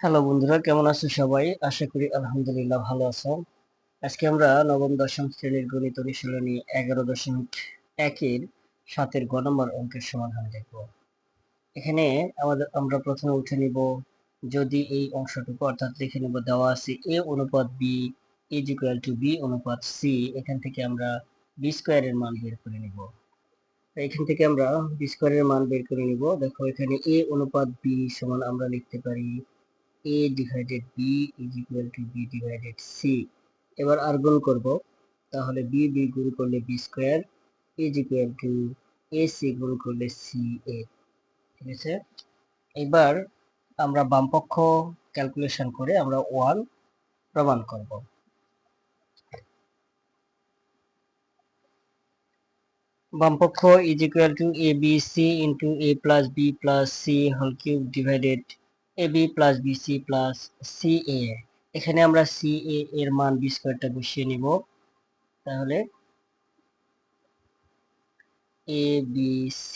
Hello বন্ধুরা, কেমন আছো সবাই? আশা করি আলহামদুলিল্লাহ ভালো আছো। আজকে আমরা নবম দশম শ্রেণীর গণিত অনুশীলনী 11.1-এর 7-এর গ নম্বর অঙ্কের সমাধান দেখব। এখানে আমরা প্রথমে উঠে নিব, যদি এই অংশটুকু অর্থাৎ লিখে নেব দেওয়া আছে a অনুপাত b is equal two b অনুপাত c। এখান থেকে আমরা b স্কয়ারের মান বের করে নিব। এখান থেকে আমরা b স্কয়ারের মান বের করে নিব। দেখো এখানে a অনুপাত b সমান আমরা লিখতে পারি a divided b is equal two b divided c। এবার আর গুণ করব, তাহলে b b গুণ করলে b square is equal to a c গুণ করলে c a। ঠিক আছে, এবার আমরা বামপক্ষ ক্যালকুলেশন করে আমরা 1 প্রমাণ করব। বামপক্ষ is equal to a b c into a plus b plus c whole cube divided a b plus b c plus c a। এখানে আমরা c a এর মান b স্কয়ারটা বসিয়ে নিব। তাহলে a b c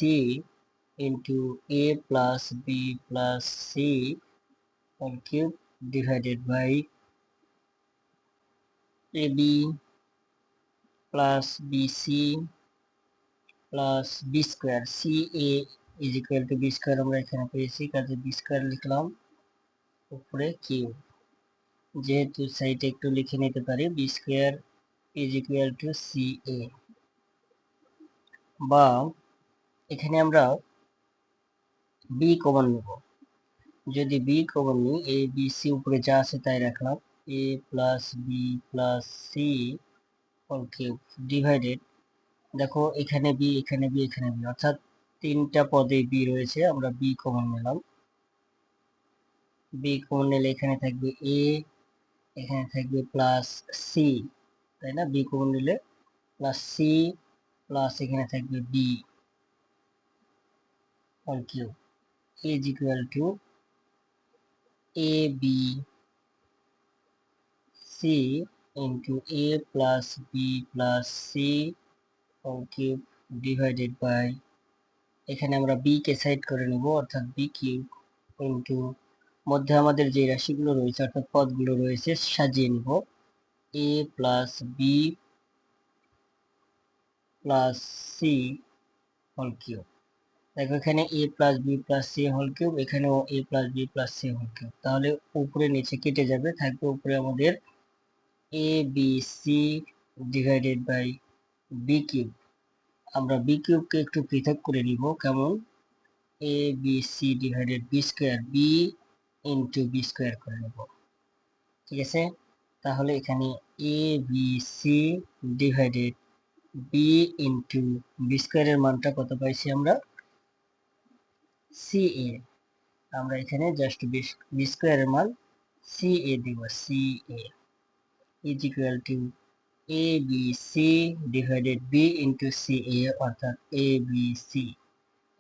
into a plus b plus c whole cube divided by ab plus bc plus b square c a is equal to b square আমরা এখানে পেয়েছি, কাজে b square লিখলাম, উপরে কিউব। যেহেতু সাইডে একটু লিখে নিতে পারি b square is equal to c a, বা এখানে আমরা b কমন নেব। যদি b কমন নিই, a b c উপরে যা আছে তাই রাখলাম, a plus B plus C whole cube divided, দেখো এখানে বি এখানে বি এখানে বি অর্থাৎ তিনটা পদে বি রয়েছে, আমরা বি কমন নিলাম। বি কমন নিলে এখানে থাকবে এ, এখানে থাকবে প্লাস সি, তাই না? বি কমন নিলে প্লাস সি প্লাস এখানে থাকবে B whole cube is equal to A B C into A plus B plus C whole cube divided by, এখানে আমরা বি কে সাইড করে নেব অর্থাৎ বি কিউব ইন্টু মধ্যে আমাদের যে রাশিগুলো রয়েছে অর্থাৎ পদগুলো রয়েছে সাজিয়ে নিব, A plus B plus C whole cube. দেখো এখানে A plus B plus C whole cube, এখানেও A plus B plus C whole cube, তাহলে উপরে নিচে কেটে যাবে, থাকবে উপরে আমাদের A B C divided by B cube. আমরা বি কিউবকে একটু পৃথক করে নিব, কেমন? A B C divided B square, B into B square করে নেব। ঠিক আছে, তাহলে এখানে A B C divided B into B স্কোয়ারের মানটা কত পাইছি আমরা? C A. আমরা এখানে জাস্ট বি স্কোয়ারের মান সি এ দিব, C A is equal to A B C divided B into C A অর্থাৎ এ বি সি।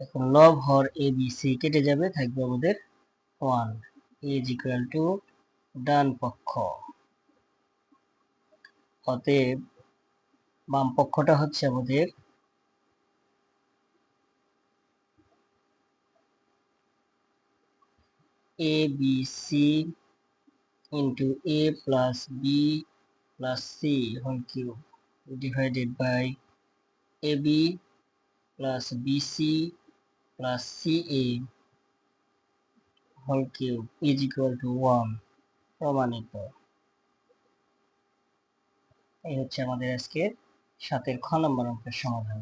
এখন লব হর এ বি সি কেটে যাবে, থাকবে আমাদের 1 ইজ ইকুয়াল টু ডান পক্ষ। অতএব বাম পক্ষটা হচ্ছে আমাদের A B C into A plus B plus C whole cube divided by A B plus B C plus C A whole cube is equal to 1 প্রমাণিত। এই হচ্ছে আমাদের আজকে 7-এর খ নম্বর অঙ্কের সমাধান।